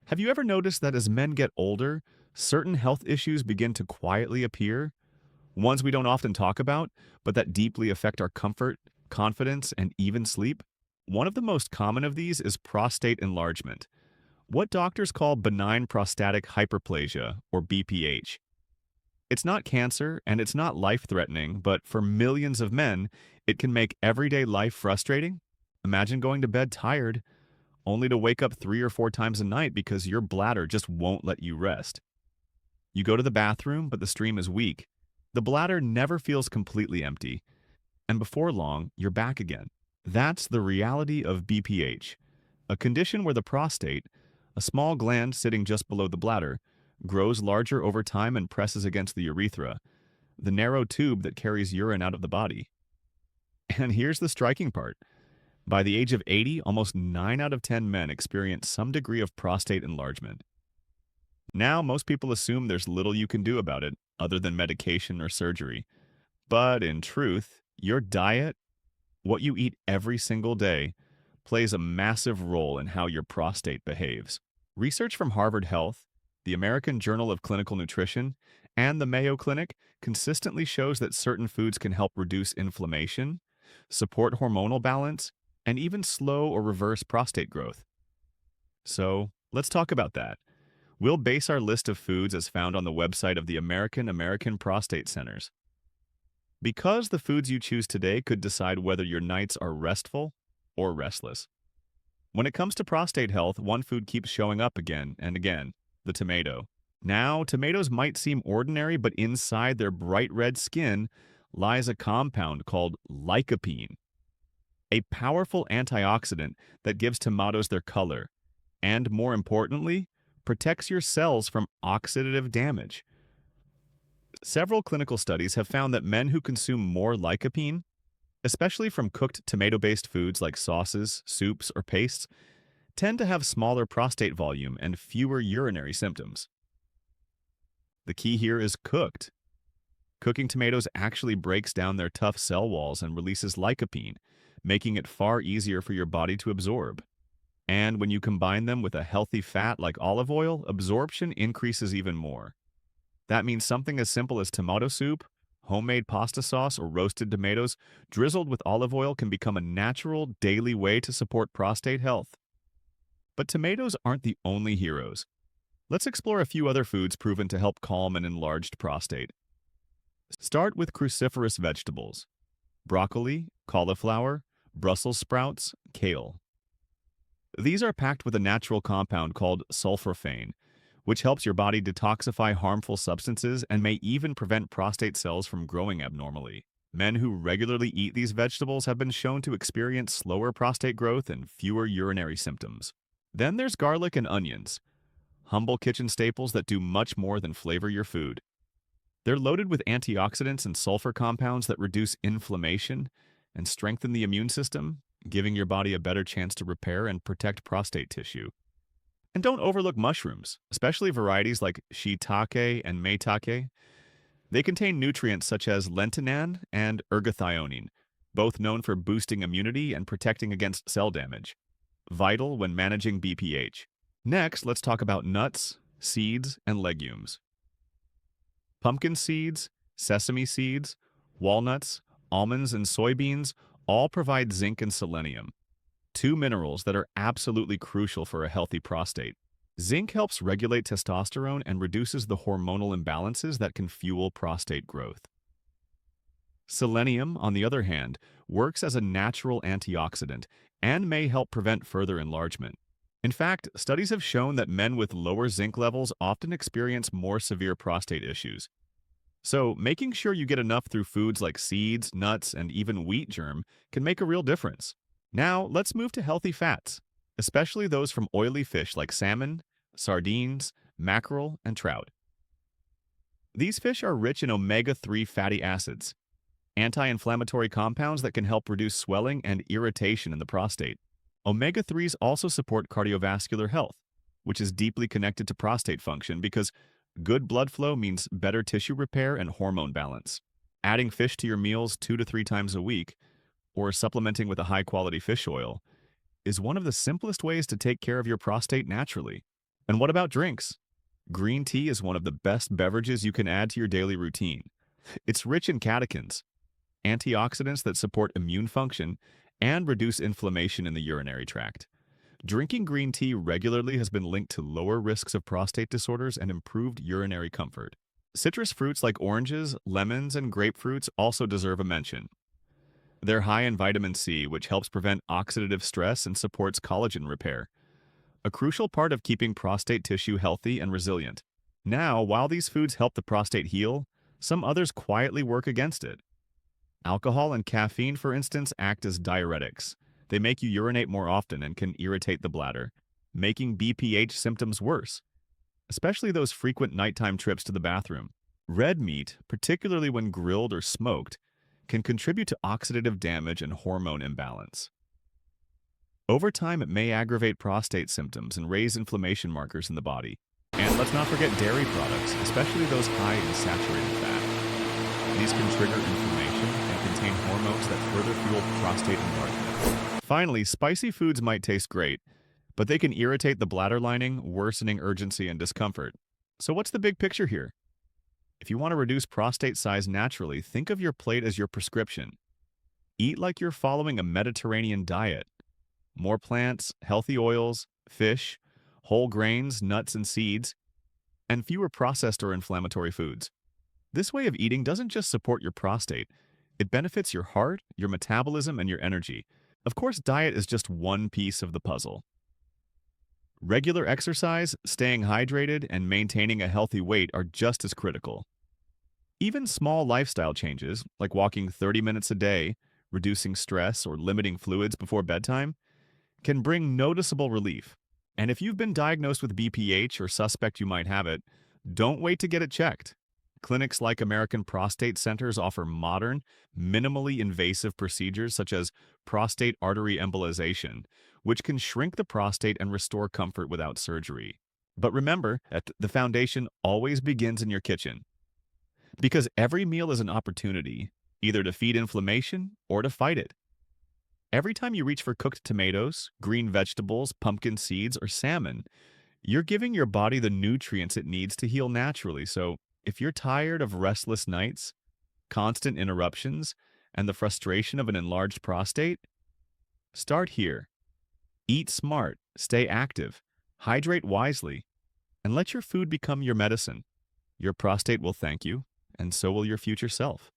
Have you ever noticed that as men get older, certain health issues begin to quietly appear? Ones we don't often talk about, but that deeply affect our comfort, confidence, and even sleep? One of the most common of these is prostate enlargement, what doctors call benign prostatic hyperplasia, or BPH. It's not cancer and it's not life-threatening, but for millions of men, it can make everyday life frustrating. Imagine going to bed tired, only to wake up 3 or 4 times a night because your bladder just won't let you rest. You go to the bathroom, but the stream is weak. The bladder never feels completely empty, and before long, you're back again. That's the reality of BPH, a condition where the prostate, a small gland sitting just below the bladder, grows larger over time and presses against the urethra, the narrow tube that carries urine out of the body. And here's the striking part. By the age of 80, almost 9 out of 10 men experience some degree of prostate enlargement. Now, most people assume there's little you can do about it, other than medication or surgery. But in truth, your diet, what you eat every single day, plays a massive role in how your prostate behaves. Research from Harvard Health, the American Journal of Clinical Nutrition, and the Mayo Clinic consistently shows that certain foods can help reduce inflammation, support hormonal balance, and even slow or reverse prostate growth. So, let's talk about that. We'll base our list of foods as found on the website of the American Prostate Centers. Because the foods you choose today could decide whether your nights are restful or restless. When it comes to prostate health, one food keeps showing up again and again, the tomato. Now, tomatoes might seem ordinary, but inside their bright red skin lies a compound called lycopene, a powerful antioxidant that gives tomatoes their color, and more importantly, protects your cells from oxidative damage. Several clinical studies have found that men who consume more lycopene, especially from cooked tomato-based foods like sauces, soups, or pastes, tend to have smaller prostate volume and fewer urinary symptoms. The key here is cooked. Cooking tomatoes actually breaks down their tough cell walls and releases lycopene, making it far easier for your body to absorb. And when you combine them with a healthy fat like olive oil, absorption increases even more. That means something as simple as tomato soup, homemade pasta sauce, or roasted tomatoes drizzled with olive oil can become a natural daily way to support prostate health. But tomatoes aren't the only heroes. Let's explore a few other foods proven to help calm an enlarged prostate. Start with cruciferous vegetables: broccoli, cauliflower, Brussels sprouts, kale. These are packed with a natural compound called sulforaphane, which helps your body detoxify harmful substances and may even prevent prostate cells from growing abnormally. Men who regularly eat these vegetables have been shown to experience slower prostate growth and fewer urinary symptoms. Then there's garlic and onions, humble kitchen staples that do much more than flavor your food. They're loaded with antioxidants and sulfur compounds that reduce inflammation and strengthen the immune system, giving your body a better chance to repair and protect prostate tissue. And don't overlook mushrooms, especially varieties like shiitake and maitake. They contain nutrients such as lentinan and ergothioneine, both known for boosting immunity and protecting against cell damage, vital when managing BPH. Next, let's talk about nuts, seeds, and legumes. Pumpkin seeds, sesame seeds, walnuts, almonds, and soybeans all provide zinc and selenium, two minerals that are absolutely crucial for a healthy prostate. Zinc helps regulate testosterone and reduces the hormonal imbalances that can fuel prostate growth. Selenium, on the other hand, works as a natural antioxidant and may help prevent further enlargement. In fact, studies have shown that men with lower zinc levels often experience more severe prostate issues. So, making sure you get enough through foods like seeds, nuts, and even wheat germ can make a real difference. Now, let's move to healthy fats, especially those from oily fish like salmon, sardines, mackerel, and trout. These fish are rich in omega-3 fatty acids, anti-inflammatory compounds that can help reduce swelling and irritation in the prostate. Omega-3s also support cardiovascular health, which is deeply connected to prostate function because good blood flow means better tissue repair and hormone balance. Adding fish to your meals 2 to 3 times a week, or supplementing with a high-quality fish oil, is one of the simplest ways to take care of your prostate naturally. And what about drinks? Green tea is one of the best beverages you can add to your daily routine. It's rich in catechins, antioxidants that support immune function and reduce inflammation in the urinary tract. Drinking green tea regularly has been linked to lower risks of prostate disorders and improved urinary comfort. Citrus fruits like oranges, lemons, and grapefruits also deserve a mention. They're high in vitamin C, which helps prevent oxidative stress and supports collagen repair, a crucial part of keeping prostate tissue healthy and resilient. Now, while these foods help the prostate heal, some others quietly work against it. Alcohol and caffeine, for instance, act as diuretics. They make you urinate more often and can irritate the bladder, making BPH symptoms worse, especially those frequent nighttime trips to the bathroom. Red meat, particularly when grilled or smoked, can contribute to oxidative damage and hormone imbalance. Over time, it may aggravate prostate symptoms and raise inflammation markers in the body. And let's not forget dairy products, especially those high in saturated fat. These can trigger inflammation and contain hormones that further fuel prostate enlargement. Finally, spicy foods might taste great, but they can irritate the bladder lining, worsening urgency and discomfort. So what's the big picture here? If you want to reduce prostate size naturally, think of your plate as your prescription. Eat like you're following a Mediterranean diet. More plants, healthy oils, fish, whole grains, nuts and seeds, and fewer processed or inflammatory foods. This way of eating doesn't just support your prostate, it benefits your heart, your metabolism, and your energy. Of course, diet is just one piece of the puzzle. Regular exercise, staying hydrated, and maintaining a healthy weight are just as critical. Even small lifestyle changes, like walking 30 minutes a day, reducing stress, or limiting fluids before bedtime, can bring noticeable relief. And if you've been diagnosed with BPH or suspect you might have it, don't wait to get it checked. Clinics like American Prostate Centers offer modern, minimally invasive procedures such as prostate artery embolization, which can shrink the prostate and restore comfort without surgery. But remember that the foundation always begins in your kitchen. Because every meal is an opportunity, either to feed inflammation or to fight it. Every time you reach for cooked tomatoes, green vegetables, pumpkin seeds, or salmon, you're giving your body the nutrients it needs to heal naturally. So if you're tired of restless nights, constant interruptions, and the frustration of an enlarged prostate, start here. Eat smart, stay active, hydrate wisely, and let your food become your medicine. Your prostate will thank you, and so will your future self.